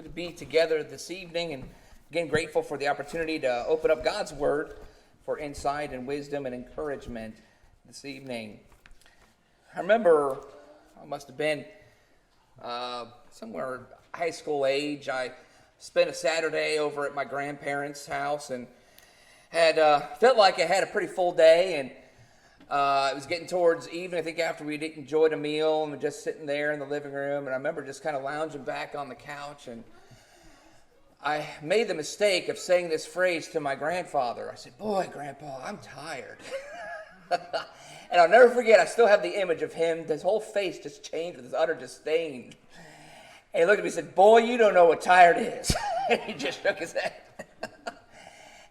good to be together this evening, and again grateful for the opportunity to open up God's Word for insight and wisdom and encouragement this evening. I remember I must have been somewhere high school age. I spent a Saturday over at my grandparents' house and had felt like I had a pretty full day, and it was getting towards evening, I think, after we'd enjoyed a meal, and we're just sitting there in the living room, and I remember just kind of lounging back on the couch, and I made the mistake of saying this phrase to my grandfather. I said, "Boy, Grandpa, I'm tired." And I'll never forget, I still have the image of him, his whole face just changed with his utter disdain. And he looked at me and said, "Boy, you don't know what tired is." And he just shook his head.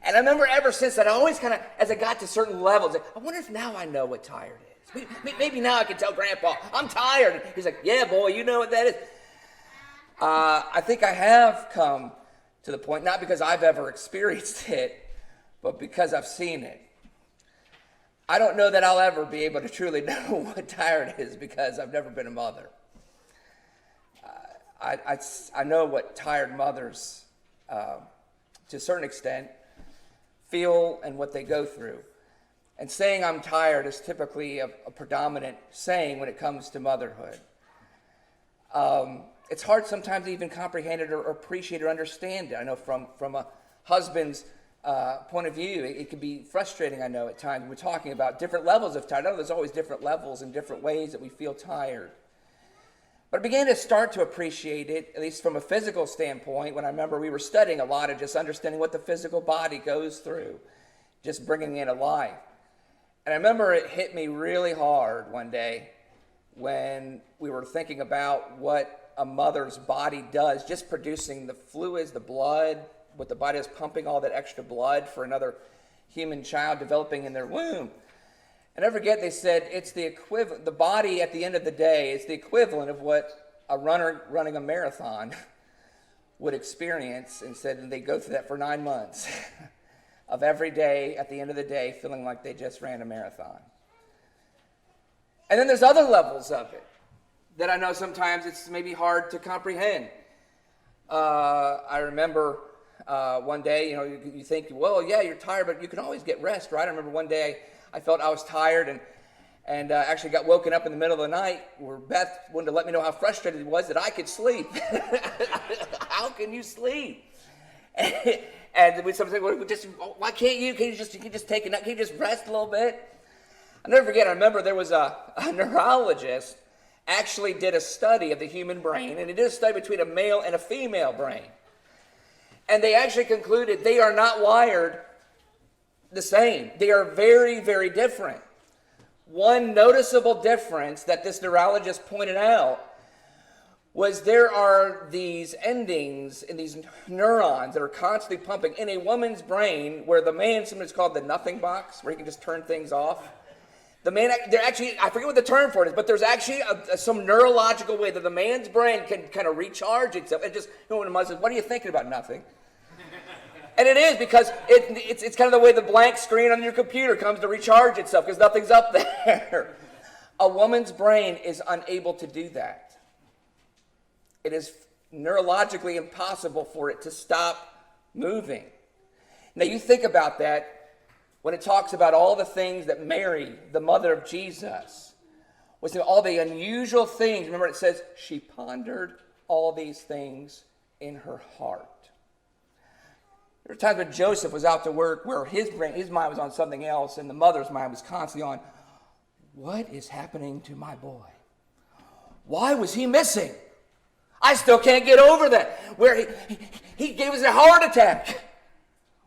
And I remember ever since that, I always kind of, as I got to certain levels, I wonder if now I know what tired is. Maybe now I can tell Grandpa, I'm tired. He's like, "Yeah, boy, you know what that is." I think I have come to the point, not because I've ever experienced it, but because I've seen it. I don't know that I'll ever be able to truly know what tired is because I've never been a mother. I know what tired mothers, to a certain extent, feel and what they go through. And saying I'm tired is typically a predominant saying when it comes to motherhood. It's hard sometimes to even comprehend it or appreciate or understand it. I know from a husband's point of view, it can be frustrating, I know, at times. We're talking about different levels of tired. I know there's always different levels and different ways that we feel tired. But I began to start to appreciate it, at least from a physical standpoint, when I remember we were studying a lot of just understanding what the physical body goes through, just bringing it to life. And I remember it hit me really hard one day when we were thinking about what a mother's body does, just producing the fluids, the blood, what the body is pumping, all that extra blood for another human child developing in their womb. I never forget, they said it's the equivalent, the body at the end of the day is the equivalent of what a runner running a marathon would experience, and said they go through that for 9 months of every day at the end of the day feeling like they just ran a marathon. And then there's other levels of it that I know sometimes it's maybe hard to comprehend. I remember one day, you think, well, yeah, you're tired, but you can always get rest, right? I remember one day I felt I was tired and actually got woken up in the middle of the night where Beth wanted to let me know how frustrated it was that I could sleep. How can you sleep? And we sometimes say, well, why can't you? Can you just take a nap? Can you just rest a little bit? I'll never forget, I remember there was a neurologist actually did a study of the human brain, and he did a study between a male and a female brain. And they actually concluded they are not wired the same. They are very, very different. One noticeable difference that this neurologist pointed out was there are these endings in these neurons that are constantly pumping in a woman's brain, where the man, sometimes called the nothing box, where he can just turn things off. The man, they're actually, I forget what the term for it is, but there's actually some neurological way that the man's brain can kind of recharge itself. And just, when a mother says, "What are you thinking about?" "Nothing." And it is, because it's kind of the way the blank screen on your computer comes to recharge itself, because nothing's up there. A woman's brain is unable to do that. It is neurologically impossible for it to stop moving. Now you think about that when it talks about all the things that Mary, the mother of Jesus, was doing, all the unusual things. Remember, it says she pondered all these things in her heart. There were times when Joseph was out to work where his mind was on something else, and the mother's mind was constantly on, what is happening to my boy? Why was he missing? I still can't get over that. Where he gave us a heart attack.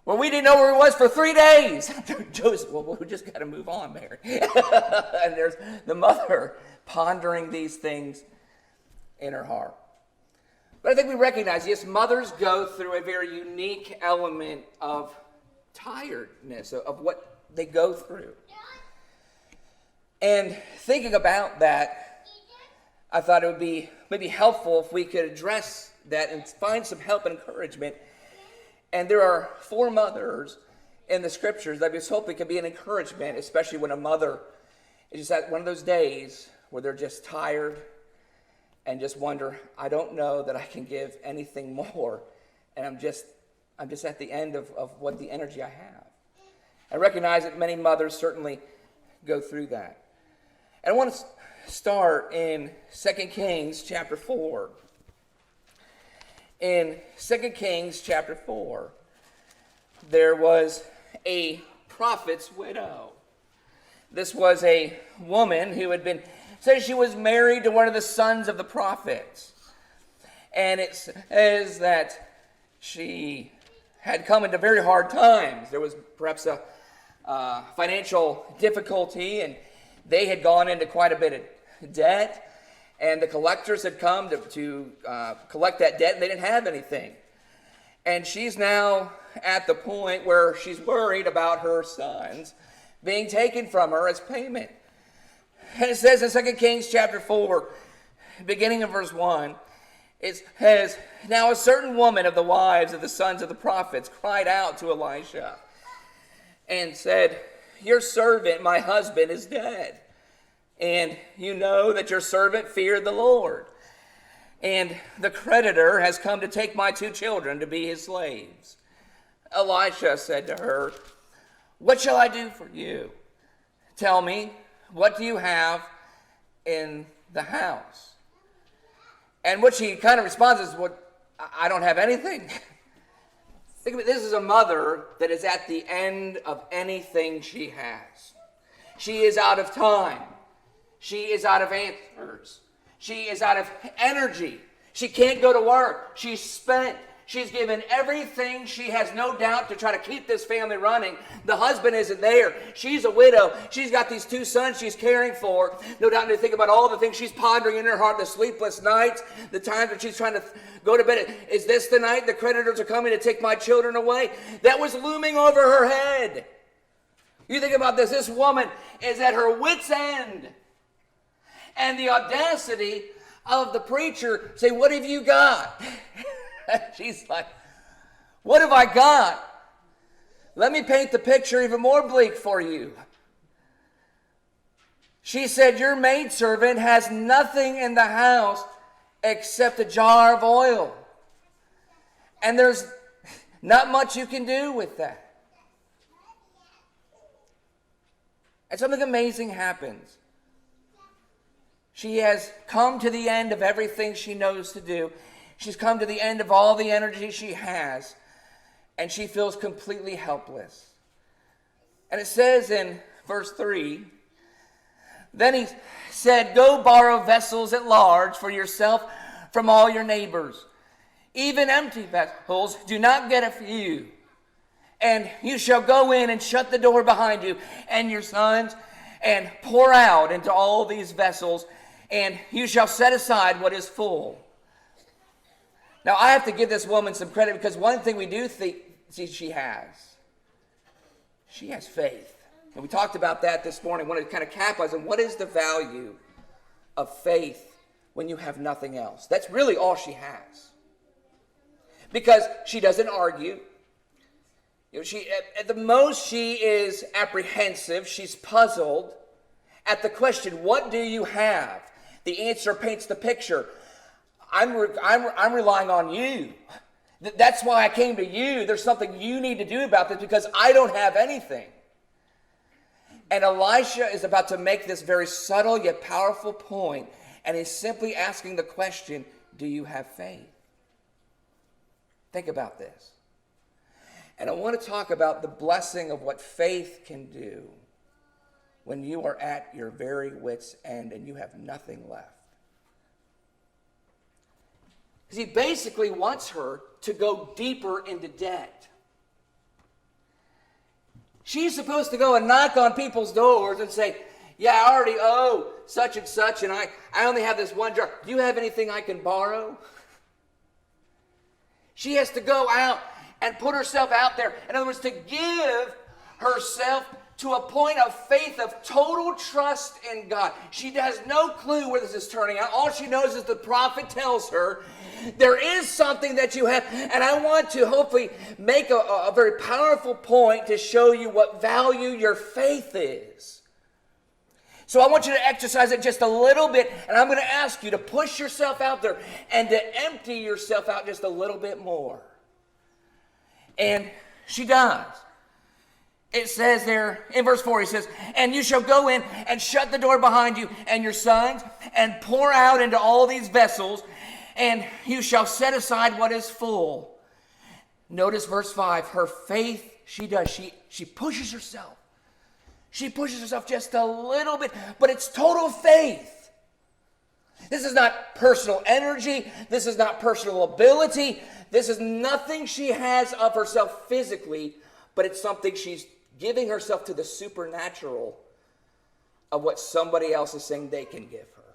Well, we didn't know where he was for 3 days. Joseph, well, we just got to move on, Mary. And there's the mother pondering these things in her heart. But I think we recognize, yes, mothers go through a very unique element of tiredness, of what they go through. And thinking about that, I thought it would be maybe helpful if we could address that and find some help and encouragement. And there are 4 mothers in the scriptures that I just hope it can be an encouragement, especially when a mother is just at one of those days where they're just tired and just wonder, I don't know that I can give anything more, and I'm just at the end of what the energy I have. I recognize that many mothers certainly go through that. And I want to start in 2 Kings chapter 4. In 2 Kings chapter 4, there was a prophet's widow. This was a woman who had been, says she was married to one of the sons of the prophets. And it says that she had come into very hard times. There was perhaps a financial difficulty, and they had gone into quite a bit of debt. And the collectors had come to collect that debt, and they didn't have anything. And she's now at the point where she's worried about her sons being taken from her as payment. And it says in 2 Kings chapter 4, beginning of verse 1, it says, "Now a certain woman of the wives of the sons of the prophets cried out to Elisha and said, 'Your servant, my husband, is dead. And you know that your servant feared the Lord. And the creditor has come to take my 2 children to be his slaves.' Elisha said to her, 'What shall I do for you? Tell me, what do you have in the house?' And what she kind of responds is, 'Well, I don't have anything.'" Think of it, this is a mother that is at the end of anything she has. She is out of time. She is out of answers. She is out of energy. She can't go to work. She's spent. She's given everything she has, no doubt, to try to keep this family running. The husband isn't there. She's a widow. She's got these 2 sons she's caring for. No doubt to think about all the things she's pondering in her heart, the sleepless nights, the times when she's trying to go to bed. Is this the night the creditors are coming to take my children away? That was looming over her head. You think about this. This woman is at her wit's end. And the audacity of the preacher say, "What have you got?" She's like, "What have I got? Let me paint the picture even more bleak for you." She said, "Your maidservant has nothing in the house except a jar of oil. And there's not much you can do with that." And something amazing happens. She has come to the end of everything she knows to do. She's come to the end of all the energy she has, and she feels completely helpless. And it says in verse 3, "Then he said, 'Go borrow vessels at large for yourself from all your neighbors, even empty vessels. Do not get a few. And you shall go in and shut the door behind you and your sons, and pour out into all these vessels, and you shall set aside what is full.'" Now, I have to give this woman some credit, because one thing we do see she has faith. And we talked about that this morning. I want to kind of capitalize on what is the value of faith when you have nothing else. That's really all she has. Because she doesn't argue. At the most, she is apprehensive. She's puzzled at the question, "What do you have?" The answer paints the picture. I'm relying on you. That's why I came to you. There's something you need to do about this, because I don't have anything. And Elisha is about to make this very subtle yet powerful point, and he's simply asking the question, do you have faith? Think about this. And I want to talk about the blessing of what faith can do when you are at your very wit's end and you have nothing left. Because he basically wants her to go deeper into debt. She's supposed to go and knock on people's doors and say, "Yeah, I already owe such and such, and I only have this one jar. Do you have anything I can borrow?" She has to go out and put herself out there. In other words, to give herself to a point of faith, of total trust in God. She has no clue where this is turning out. All she knows is the prophet tells her, there is something that you have. And I want to hopefully make a very powerful point to show you what value your faith is. So I want you to exercise it just a little bit, and I'm going to ask you to push yourself out there and to empty yourself out just a little bit more. And she does. It says there in verse 4, he says, and you shall go in and shut the door behind you and your sons and pour out into all these vessels, and you shall set aside what is full. Notice verse 5, her faith, she does. She pushes herself. She pushes herself just a little bit, but it's total faith. This is not personal energy. This is not personal ability. This is nothing she has of herself physically, but it's something she's giving herself to the supernatural of what somebody else is saying they can give her.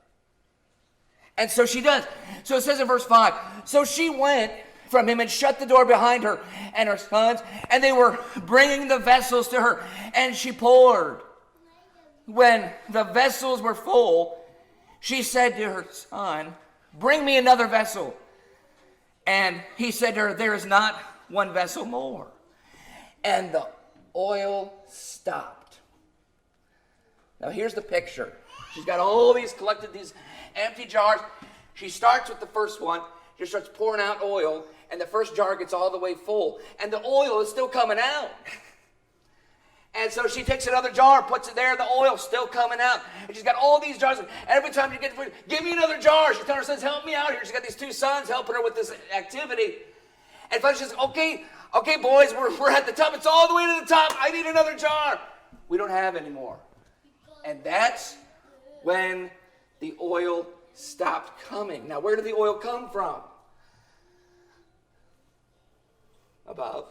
And so she does. So it says in verse 5, so she went from him and shut the door behind her and her sons, and they were bringing the vessels to her, and she poured. When the vessels were full, she said to her son, bring me another vessel. And he said to her, there is not one vessel more. And the oil stopped. Now here's the picture. She's got all these collected, these empty jars. She starts with the first one. She starts pouring out oil, and the first jar gets all the way full, and the oil is still coming out. And so she takes another jar, puts it there, the oil's still coming out. And she's got all these jars, and every time she gets food, give me another jar. She's telling her sons, help me out here. She's got these two sons helping her with this activity. And finally she says, okay, boys, we're at the top. It's all the way to the top. I need another jar. We don't have any more. And that's when the oil stopped coming. Now, where did the oil come from? Above.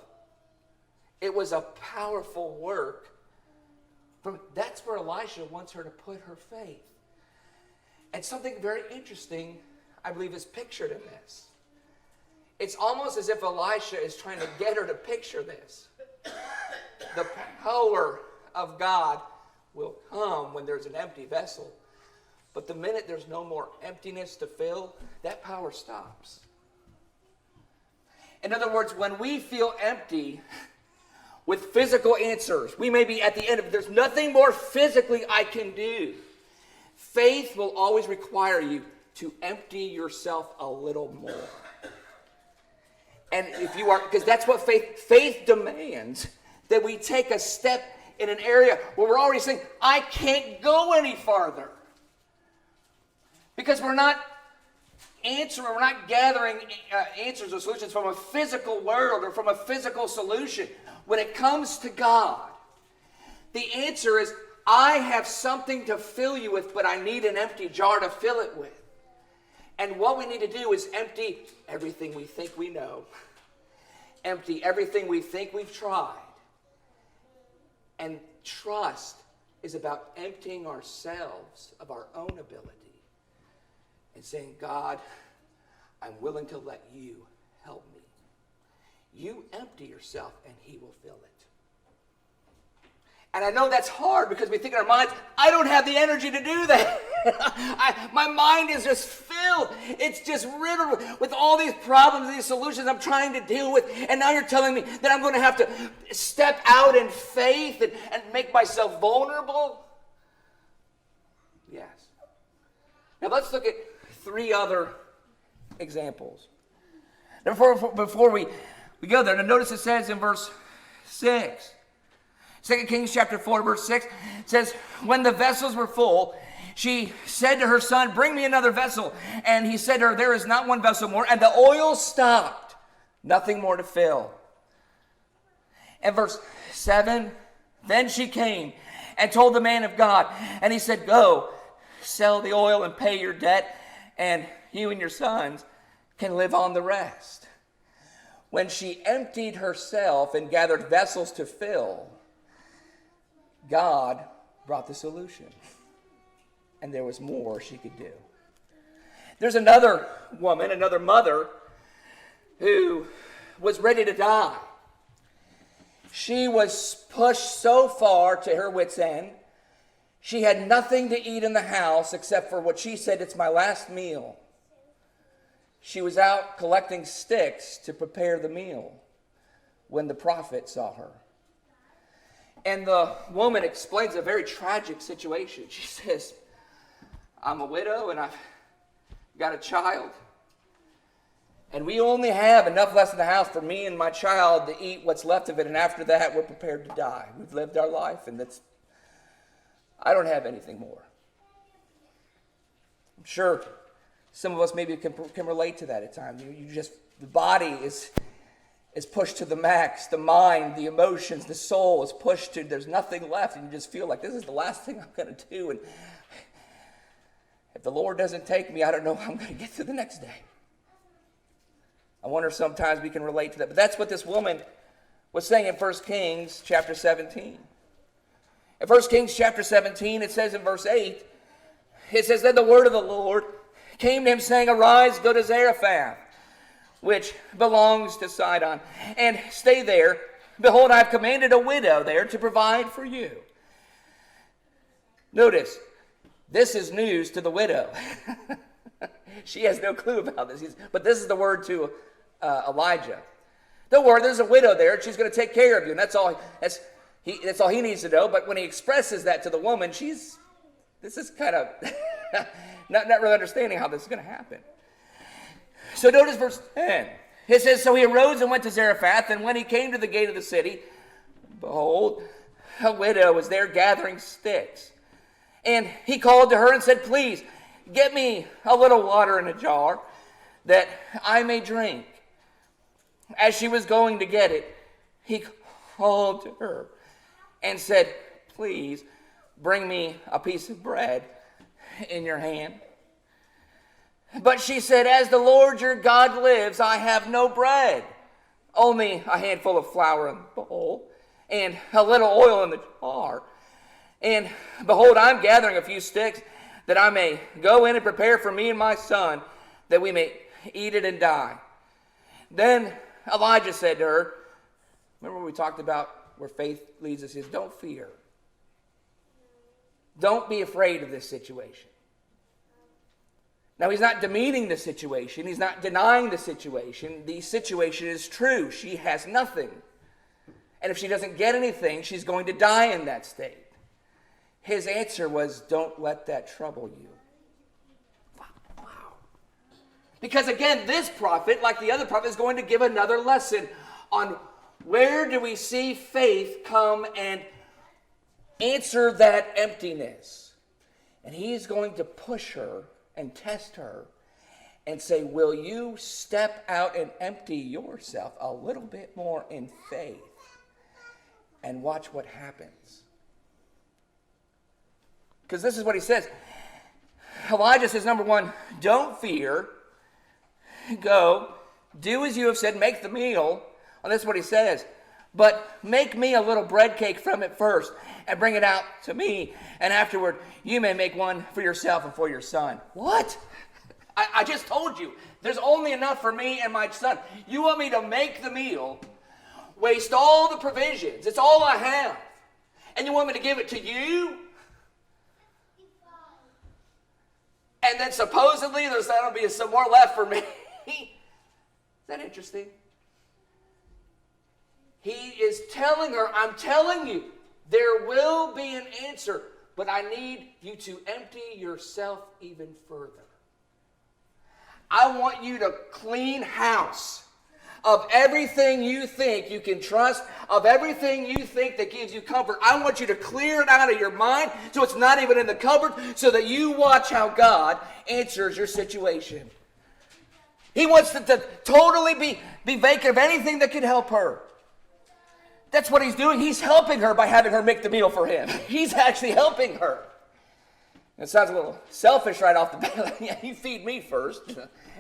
It was a powerful work. That's where Elisha wants her to put her faith. And something very interesting, I believe, is pictured in this. It's almost as if Elisha is trying to get her to picture this. The power of God will come when there's an empty vessel. But the minute there's no more emptiness to fill, that power stops. In other words, when we feel empty with physical answers, we may be at the end of, there's nothing more physically I can do. Faith will always require you to empty yourself a little more. And if you are, because that's what faith demands, that we take a step in an area where we're already saying, I can't go any farther. Because we're not answering, we're not gathering answers or solutions from a physical world or from a physical solution. When it comes to God, the answer is, I have something to fill you with, but I need an empty jar to fill it with. And what we need to do is empty everything we think we know. Empty everything we think we've tried. And trust is about emptying ourselves of our own ability and saying, God, I'm willing to let you help me. You empty yourself and he will fill it. And I know that's hard because we think in our minds, I don't have the energy to do that. My mind is just filled. It's just riddled with all these problems, these solutions I'm trying to deal with. And now you're telling me that I'm going to have to step out in faith and make myself vulnerable? Yes. Now let's look at 3 other examples. Now before we go there, now notice it says in verse 6. 2 Kings chapter 4, verse 6 says, when the vessels were full, she said to her son, bring me another vessel. And he said to her, there is not one vessel more. And the oil stopped, nothing more to fill. And verse 7, then she came and told the man of God. And he said, go, sell the oil and pay your debt, and you and your sons can live on the rest. When she emptied herself and gathered vessels to fill, God brought the solution. And there was more she could do. There's another woman, another mother, who was ready to die. She was pushed so far to her wit's end. She had nothing to eat in the house except for what she said, it's my last meal. She was out collecting sticks to prepare the meal when the prophet saw her. And the woman explains a very tragic situation. She says, I'm a widow and I've got a child. And we only have enough left in the house for me and my child to eat what's left of it. And after that, we're prepared to die. We've lived our life, and I don't have anything more. I'm sure some of us maybe can relate to that at times. The body is pushed to the max. The mind, the emotions, the soul is pushed to, there's nothing left. And you just feel like this is the last thing I'm going to do. And if the Lord doesn't take me, I don't know how I'm going to get through the next day. I wonder if sometimes we can relate to that. But that's what this woman was saying in 1 Kings chapter 17. In 1 Kings chapter 17, it says in verse 8, it says, Then the word of the Lord came to him, saying, Arise, go to Zarephath, which belongs to Sidon, and stay there. Behold, I have commanded a widow there to provide for you. Notice, this is news to the widow. She has no clue about this. But this is the word to Elijah. Don't worry, there's a widow there, and she's going to take care of you. And that's all he needs to know. But when he expresses that to the woman, this is kind of not really understanding how this is going to happen. So notice verse 10. It says, So he arose and went to Zarephath, and when he came to the gate of the city, behold, a widow was there gathering sticks. And he called to her and said, Please, get me a little water in a jar that I may drink. As she was going to get it, he called to her and said, Please, bring me a piece of bread in your hand. But she said, As the Lord your God lives, I have no bread, only a handful of flour in the bowl and a little oil in the jar. And behold, I'm gathering a few sticks that I may go in and prepare for me and my son, that we may eat it and die. Then Elijah said to her, remember we talked about where faith leads us, is don't fear. Don't be afraid of this situation. Now, he's not demeaning the situation. He's not denying the situation. The situation is true. She has nothing. And if she doesn't get anything, she's going to die in that state. His answer was, don't let that trouble you. Wow. Because again, this prophet, like the other prophet, is going to give another lesson on where do we see faith come and answer that emptiness. And he's going to push her and test her and say, will you step out and empty yourself a little bit more in faith and watch what happens? Because this is what he says. Elijah says, number one, don't fear. Go, do as you have said, make the meal. And this is what he says. But make me a little bread cake from it first and bring it out to me. And afterward, you may make one for yourself and for your son. What? I just told you, there's only enough for me and my son. You want me to make the meal, waste all the provisions. It's all I have. And you want me to give it to you? And then supposedly there's going to be some more left for me. Is that interesting? He is telling her, I'm telling you, there will be an answer, but I need you to empty yourself even further. I want you to clean house of everything you think you can trust, of everything you think that gives you comfort. I want you to clear it out of your mind so it's not even in the cupboard, so that you watch how God answers your situation. He wants to totally be vacant of anything that could help her. That's what he's doing. He's helping her by having her make the meal for him. He's actually helping her. It sounds a little selfish right off the bat. Yeah, you feed me first,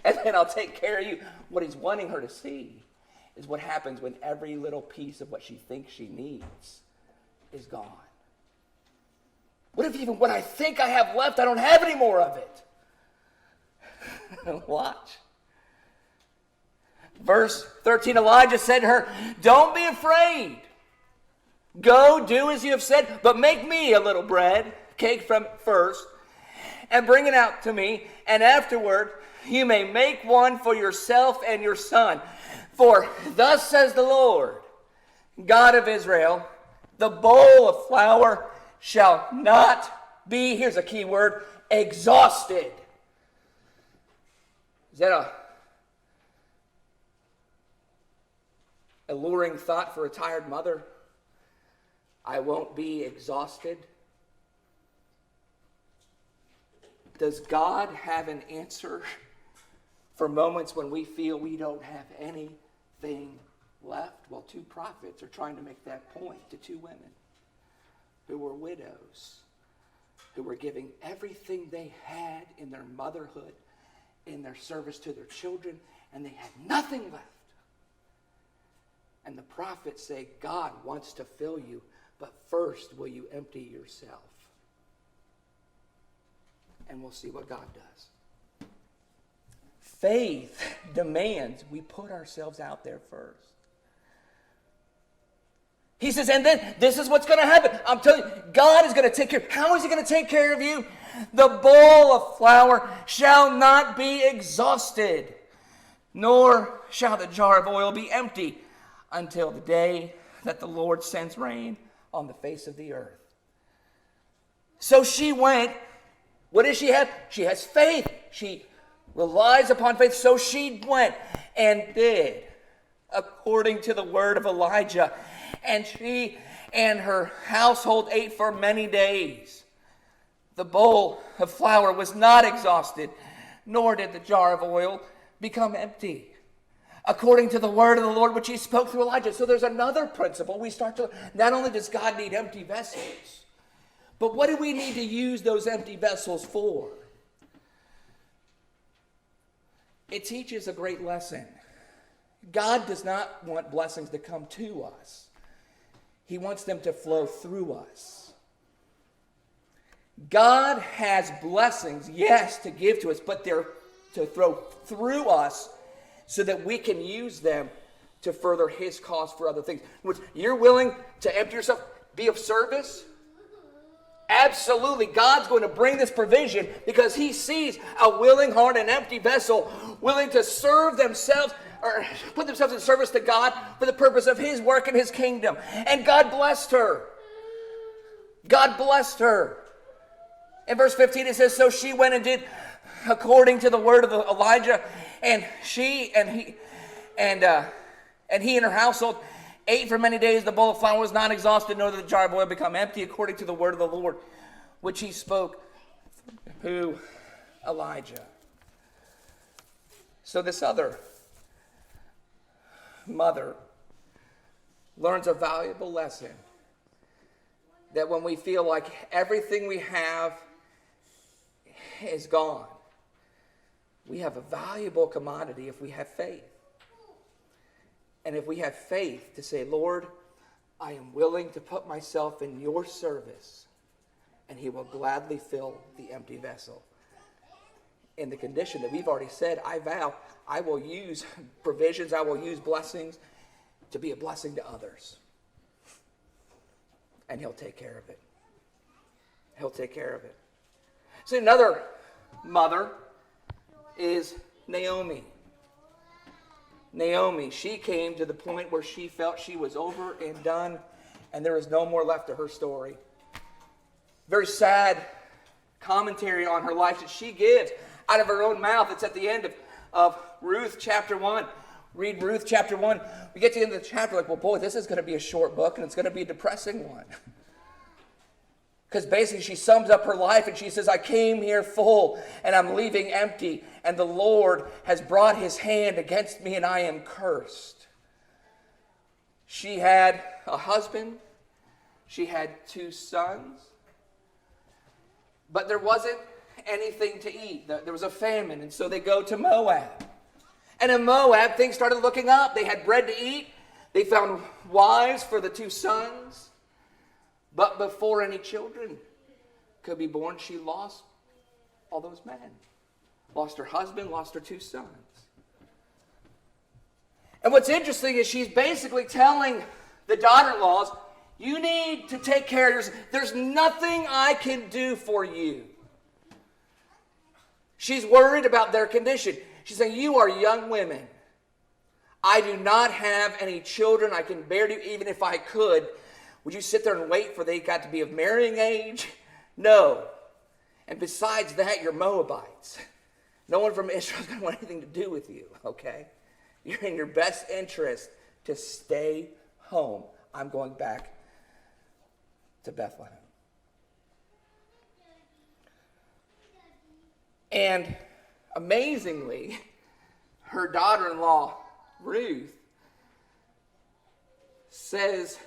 and then I'll take care of you. What he's wanting her to see is what happens when every little piece of what she thinks she needs is gone. What if even what I think I have left, I don't have any more of it? Watch. Verse 13, Elijah said to her, don't be afraid. Go, do as you have said, but make me a little bread, cake from it first, and bring it out to me, and afterward you may make one for yourself and your son. For thus says the Lord, God of Israel, The bowl of flour shall not be, here's a key word, exhausted. Is that a alluring thought for a tired mother? I won't be exhausted. Does God have an answer for moments when we feel we don't have anything left? Well, two prophets are trying to make that point to two women who were widows, who were giving everything they had in their motherhood, in their service to their children, and they had nothing left. And the prophets say, God wants to fill you, but first will you empty yourself? And we'll see what God does. Faith demands we put ourselves out there first. He says, and then this is what's going to happen. I'm telling you, God is going to take care. How is he going to take care of you? The bowl of flour shall not be exhausted, nor shall the jar of oil be empty until the day that the Lord sends rain on the face of the earth. So she went. What does she have? She has faith. She relies upon faith. So she went and did according to the word of Elijah. And she and her household ate for many days. The bowl of flour was not exhausted, nor did the jar of oil become empty, according to the word of the Lord which he spoke through Elijah. So there's another principle. We start to, not only does God need empty vessels, but what do we need to use those empty vessels for? It teaches a great lesson. God does not want blessings to come to us. He wants them to flow through us. God has blessings, yes, to give to us, but they're to throw through us so that we can use them to further his cause for other things. You're willing to empty yourself, be of service? Absolutely. God's going to bring this provision because he sees a willing heart, an empty vessel, willing to serve themselves or put themselves in service to God for the purpose of his work and his kingdom. And God blessed her. God blessed her. In verse 15 it says, so she went and did according to the word of Elijah, and he and her household ate for many days. The bowl of flour was not exhausted, nor did the jar of oil become empty, according to the word of the Lord, which he spoke through Elijah. So this other mother learns a valuable lesson, that when we feel like everything we have is gone, we have a valuable commodity if we have faith. And if we have faith to say, Lord, I am willing to put myself in your service, and he will gladly fill the empty vessel. In the condition that we've already said, I vow, I will use provisions, I will use blessings to be a blessing to others. And he'll take care of it. He'll take care of it. See, another mother is Naomi. Naomi, she came to the point where she felt she was over and done, and there was no more left to her story. Very sad commentary on her life that she gives out of her own mouth. It's at the end of Ruth chapter 1. Read Ruth chapter 1. We get to the end of the chapter like, well, boy, this is going to be a short book, and it's going to be a depressing one. Because basically she sums up her life and she says, I came here full and I'm leaving empty, and the Lord has brought his hand against me and I am cursed. She had a husband. She had 2 sons. But there wasn't anything to eat. There was a famine, and so they go to Moab. And in Moab, things started looking up. They had bread to eat. They found wives for the 2 sons. But before any children could be born, she lost all those men. Lost her husband, lost her 2 sons. And what's interesting is she's basically telling the daughter-in-laws, you need to take care of yourself. There's nothing I can do for you. She's worried about their condition. She's saying, you are young women. I do not have any children I can bear to you, even if I could. Would you sit there and wait for they got to be of marrying age? No. And besides that, you're Moabites. No one from Israel is going to want anything to do with you, okay? You're in your best interest to stay home. I'm going back to Bethlehem. And amazingly, her daughter-in-law, Ruth, says,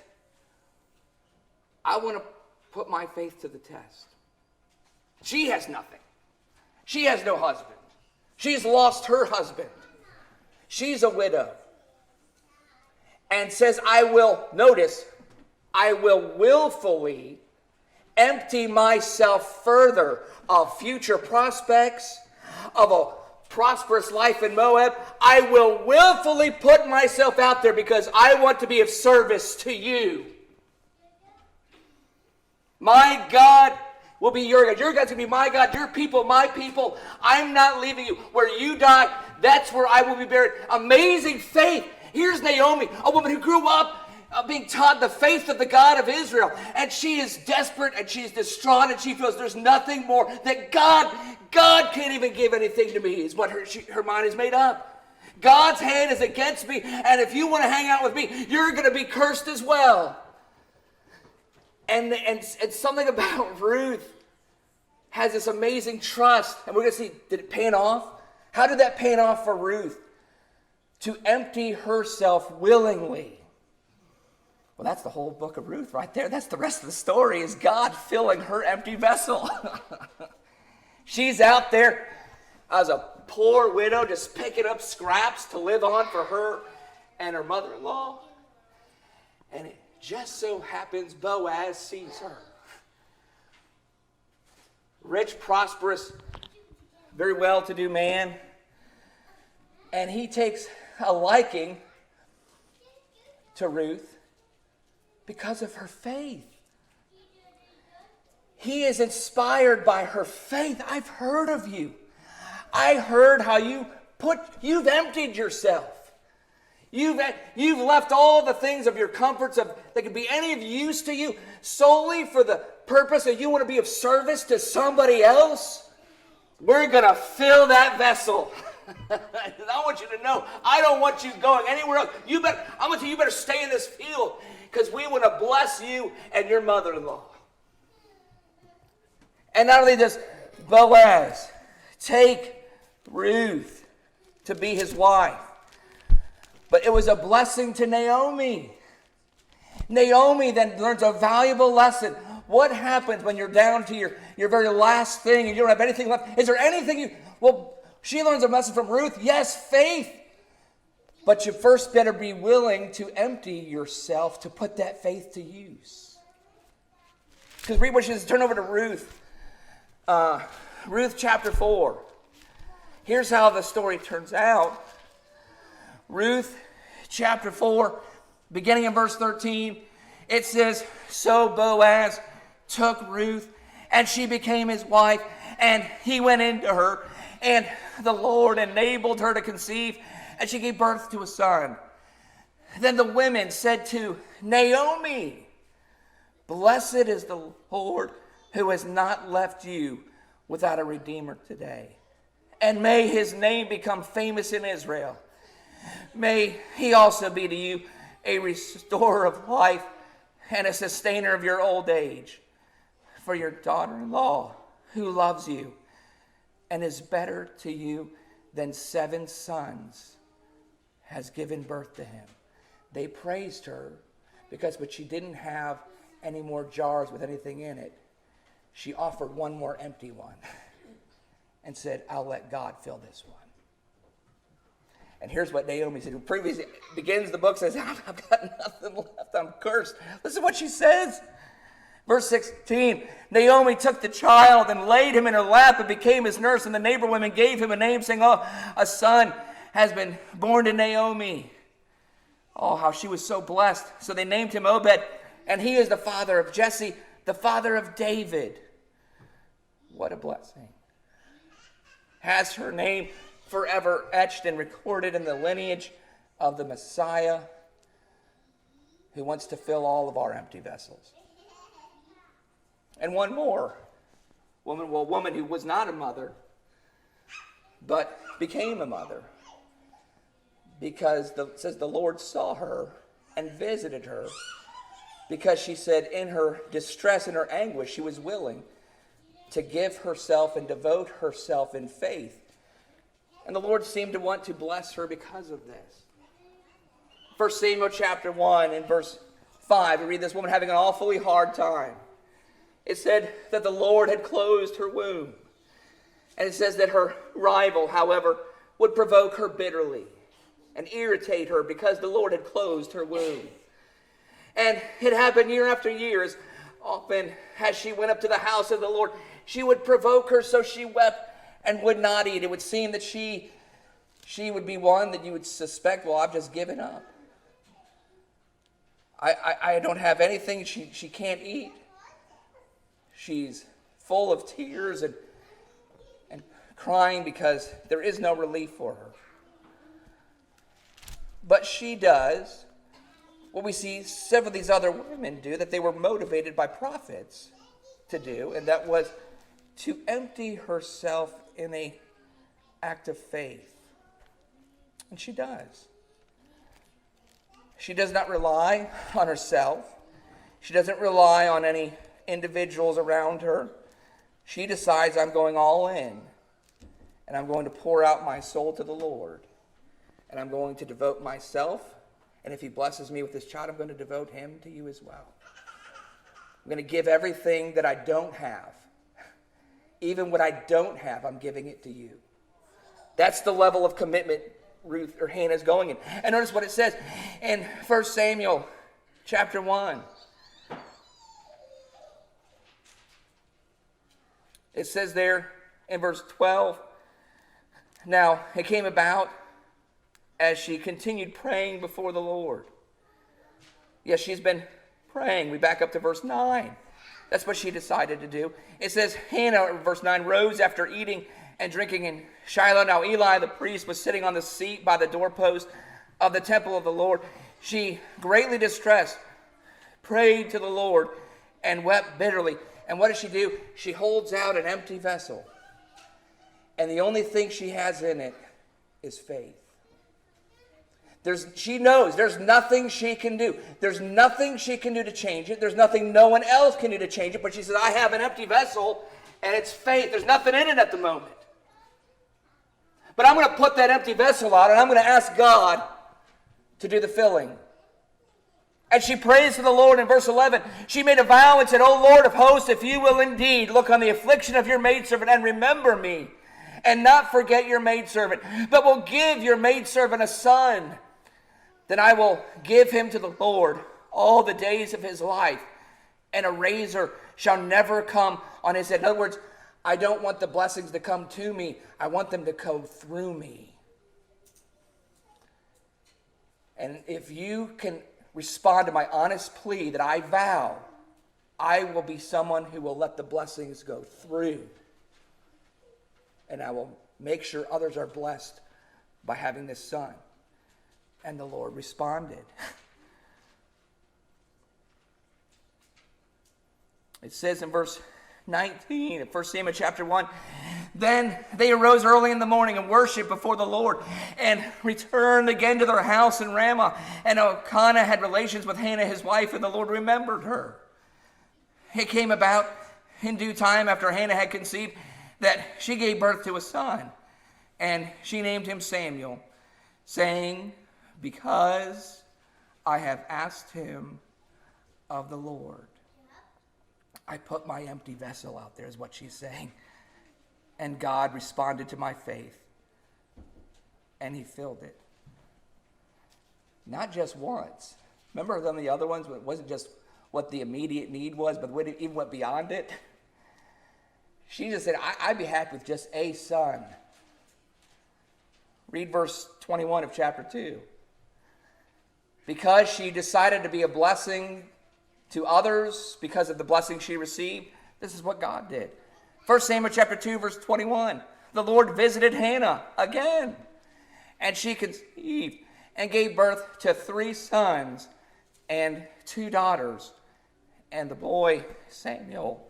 I want to put my faith to the test. She has nothing. She has no husband. She's lost her husband. She's a widow. And says, I will willfully empty myself further of future prospects, of a prosperous life in Moab. I will willfully put myself out there because I want to be of service to you. My God will be your God. Your God's going to be my God. Your people, my people. I'm not leaving you. Where you die, that's where I will be buried. Amazing faith. Here's Naomi, a woman who grew up being taught the faith of the God of Israel. And she is desperate and she's distraught and she feels there's nothing more that God can't even give anything to me is what her mind is made up. God's hand is against me, and if you want to hang out with me, you're going to be cursed as well. And something about Ruth has this amazing trust. And we're going to see, did it pay off? How did that pay off for Ruth? To empty herself willingly. Well, that's the whole book of Ruth right there. That's the rest of the story, is God filling her empty vessel. She's out there as a poor widow just picking up scraps to live on for her and her mother-in-law. And it just so happens Boaz sees her. Rich, prosperous, very well-to-do man. And he takes a liking to Ruth because of her faith. He is inspired by her faith. I've heard of you. I heard how you've emptied yourself. You've left all the things of your comforts that could be any of use to you solely for the purpose that you want to be of service to somebody else. We're going to fill that vessel. I want you to know, I don't want you going anywhere else. You better stay in this field because we want to bless you and your mother-in-law. And not only does Boaz take Ruth to be his wife, but it was a blessing to Naomi. Naomi then learns a valuable lesson. What happens when you're down to your very last thing and you don't have anything left? Is there anything she learns a lesson from Ruth. Yes, faith. But you first better be willing to empty yourself to put that faith to use. Because read what she says. Turn over to Ruth. Ruth chapter 4. Here's how the story turns out. Ruth chapter 4, beginning in verse 13, it says, So Boaz took Ruth, and she became his wife, and he went into her, and the Lord enabled her to conceive, and she gave birth to a son. Then the women said to Naomi, Blessed is the Lord who has not left you without a redeemer today. And may his name become famous in Israel. May he also be to you a restorer of life and a sustainer of your old age. For your daughter-in-law, who loves you and is better to you than 7 sons, has given birth to him. They praised her but she didn't have any more jars with anything in it. She offered one more empty one and said, I'll let God fill this one. And here's what Naomi said. Previously begins the book, says, I've got nothing left. I'm cursed. Listen to what she says. Verse 16, Naomi took the child and laid him in her lap and became his nurse. And the neighbor women gave him a name, saying, Oh, a son has been born to Naomi. Oh, how she was so blessed. So they named him Obed. And he is the father of Jesse, the father of David. What a blessing. Has her name forever etched and recorded in the lineage of the Messiah. who wants to fill all of our empty vessels. And one more woman who was not a mother, but became a mother. Because it says the Lord saw her and visited her, because she said in her distress and her anguish, she was willing to give herself and devote herself in faith. And the Lord seemed to want to bless her because of this. 1 Samuel chapter 1 and verse 5, we read this woman having an awfully hard time. It said that the Lord had closed her womb. And it says that her rival, however, would provoke her bitterly and irritate her because the Lord had closed her womb. And it happened year after year, as often as she went up to the house of the Lord, she would provoke her so she wept and would not eat. It would seem that she would be one that you would suspect, well, I've just given up. I don't have anything. She can't eat. She's full of tears and crying because there is no relief for her. But she does what we see several of these other women do, that they were motivated by prophets to do, and that was to empty herself in an act of faith. And she does. She does not rely on herself. She doesn't rely on any individuals around her. She decides, I'm going all in, and I'm going to pour out my soul to the Lord, and I'm going to devote myself, and if he blesses me with this child, I'm going to devote him to you as well. I'm going to give everything that I don't have. Even what I don't have, I'm giving it to you. That's the level of commitment Ruth or Hannah is going in. And notice what it says in 1 Samuel chapter 1. It says there in verse 12, now it came about as she continued praying before the Lord. Yes, she's been praying. We back up to verse 9. That's what she decided to do. It says, Hannah, verse 9, rose after eating and drinking in Shiloh. Now Eli the priest was sitting on the seat by the doorpost of the temple of the Lord. She, greatly distressed, prayed to the Lord and wept bitterly. And what does she do? She holds out an empty vessel. And the only thing she has in it is faith. She knows there's nothing she can do. There's nothing she can do to change it. There's nothing no one else can do to change it. But she says, I have an empty vessel, and it's faith. There's nothing in it at the moment. But I'm going to put that empty vessel out, and I'm going to ask God to do the filling. And she prays to the Lord in verse 11. She made a vow and said, O Lord of hosts, if you will indeed look on the affliction of your maidservant and remember me, and not forget your maidservant, but will give your maidservant a son, then I will give him to the Lord all the days of his life, and a razor shall never come on his head. In other words, I don't want the blessings to come to me. I want them to go through me. And if you can respond to my honest plea that I vow, I will be someone who will let the blessings go through. And I will make sure others are blessed by having this son. And the Lord responded. It says in verse 19 of 1 Samuel chapter 1, then they arose early in the morning and worshiped before the Lord and returned again to their house in Ramah. And Elkanah had relations with Hannah his wife, and the Lord remembered her. It came about in due time after Hannah had conceived that she gave birth to a son, and she named him Samuel, saying, because I have asked him of the Lord. I put my empty vessel out there, is what she's saying. And God responded to my faith, and he filled it. Not just once. Remember some of the other ones? It wasn't just what the immediate need was, but it even went beyond it. She just said, I'd be happy with just a son. Read verse 21 of chapter 2. Because she decided to be a blessing to others because of the blessing she received, this is what God did. 1 Samuel chapter 2, verse 21. The Lord visited Hannah again, and she conceived and gave birth to 3 sons and 2 daughters. And the boy, Samuel,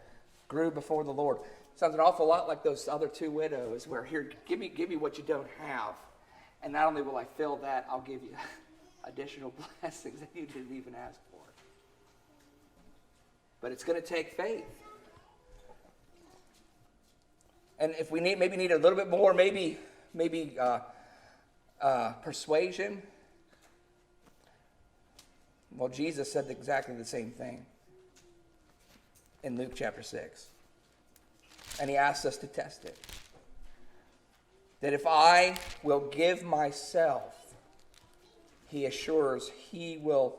grew before the Lord. Sounds an awful lot like those other 2 widows where, here, give me what you don't have. And not only will I fill that, I'll give you additional blessings that you didn't even ask for. But it's going to take faith. And if we maybe need a little bit more, maybe persuasion. Well, Jesus said exactly the same thing in Luke chapter 6. And he asks us to test it. That if I will give myself, he assures he will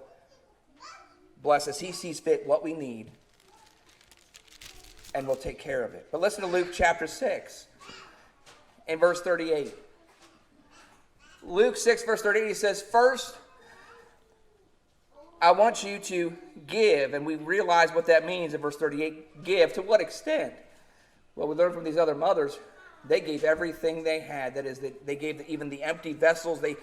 bless us. He sees fit what we need and will take care of it. But listen to Luke chapter 6 and verse 38. Luke 6 verse 38, he says, first, I want you to give. And we realize what that means in verse 38. Give. To what extent? Well, we learn from these other mothers, they gave everything they had. That is, they gave even the empty vessels. They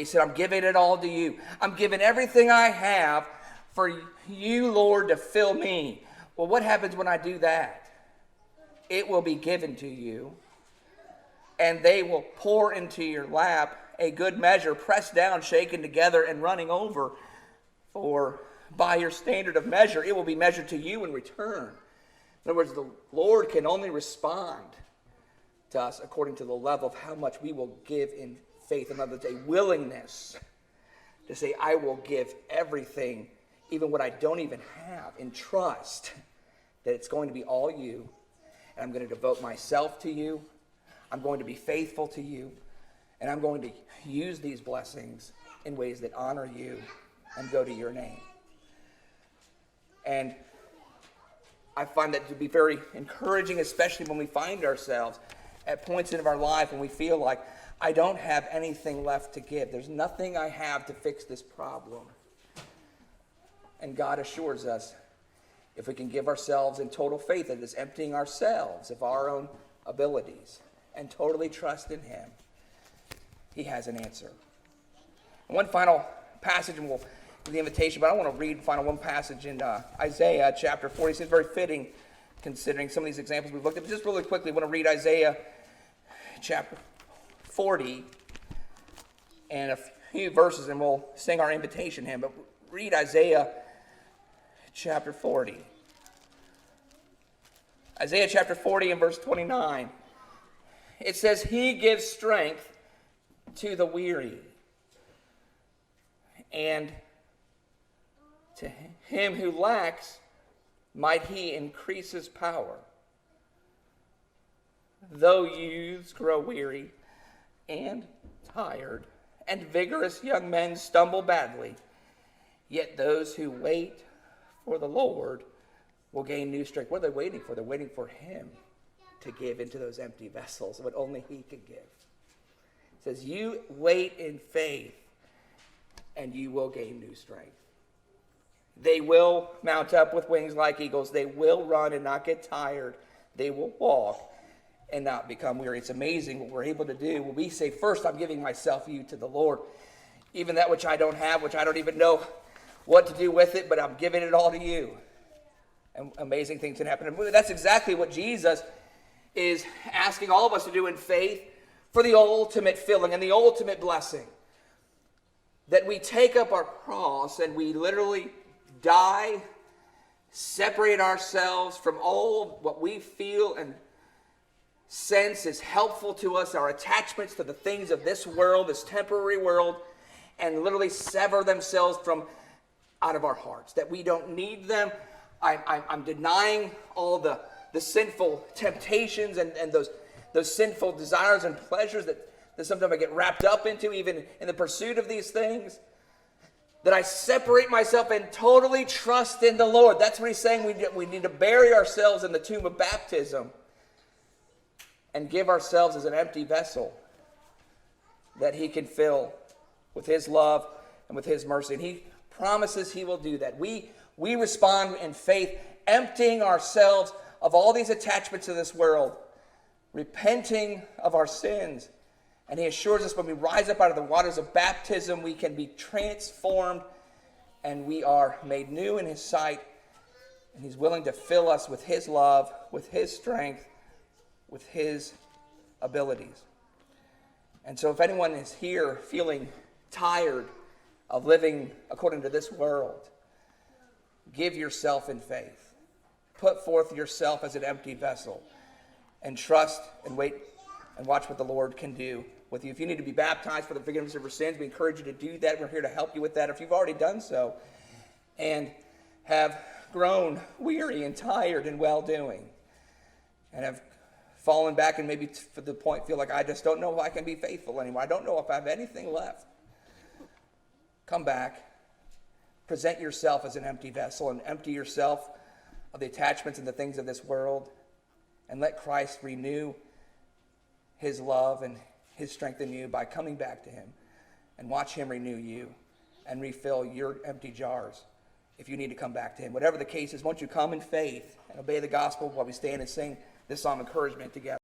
said, I'm giving it all to you. I'm giving everything I have for you, Lord, to fill me. Well, what happens when I do that? It will be given to you, and they will pour into your lap a good measure, pressed down, shaken together, and running over. For by your standard of measure, it will be measured to you in return. In other words, the Lord can only respond to us according to the level of how much we will give in faith. In other words, a willingness to say, I will give everything, even what I don't even have, in trust that it's going to be all you. And I'm going to devote myself to you. I'm going to be faithful to you. And I'm going to use these blessings in ways that honor you and go to your name. And I find that to be very encouraging, especially when we find ourselves at points in our life when we feel like, I don't have anything left to give. There's nothing I have to fix this problem. And God assures us, if we can give ourselves in total faith, that is emptying ourselves of our own abilities and totally trust in him, he has an answer. And one final passage, and we'll do the invitation, but I want to read one passage in Isaiah chapter 40. It's very fitting considering some of these examples we've looked at. But just really quickly, I want to read Isaiah chapter 40 and a few verses, and we'll sing our invitation hymn. But read Isaiah chapter 40. Isaiah chapter 40 and verse 29. It says, he gives strength to the weary, and to him who lacks might he increase his power. Though youths grow weary and tired, and vigorous young men stumble badly, yet those who wait for the Lord will gain new strength. What are they waiting for? They're waiting for him to give into those empty vessels what only he could give. It says, you wait in faith, and you will gain new strength. They will mount up with wings like eagles. They will run and not get tired. They will walk and not become weary. It's amazing what we're able to do when we say, first, I'm giving myself you to the Lord. Even that which I don't have, which I don't even know what to do with it, but I'm giving it all to you. And amazing things can happen. And that's exactly what Jesus is asking all of us to do in faith for the ultimate filling and the ultimate blessing. That we take up our cross and we literally die, separate ourselves from all what we feel and sense is helpful to us, our attachments to the things of this world, this temporary world, and literally sever themselves from out of our hearts, that we don't need them. I'm denying all the sinful temptations and those sinful desires and pleasures that sometimes I get wrapped up into, even in the pursuit of these things. That I separate myself and totally trust in the Lord. That's what he's saying. We need to bury ourselves in the tomb of baptism and give ourselves as an empty vessel that he can fill with his love and with his mercy. And he promises he will do that. We respond in faith, emptying ourselves of all these attachments to this world, repenting of our sins. And he assures us when we rise up out of the waters of baptism, we can be transformed and we are made new in his sight, and he's willing to fill us with his love, with his strength, with his abilities. And so if anyone is here feeling tired of living according to this world, give yourself in faith. Put forth yourself as an empty vessel and trust and wait and watch what the Lord can do with you. If you need to be baptized for the forgiveness of your sins, we encourage you to do that. We're here to help you with that. If you've already done so and have grown weary and tired in well-doing and have fallen back and maybe to the point feel like I just don't know if I can be faithful anymore. I don't know if I have anything left. Come back. Present yourself as an empty vessel and empty yourself of the attachments and the things of this world, and let Christ renew his love and his strength in you by coming back to him, and watch him renew you and refill your empty jars if you need to come back to him. Whatever the case is, won't you come in faith and obey the gospel while we stand and sing this song of encouragement together.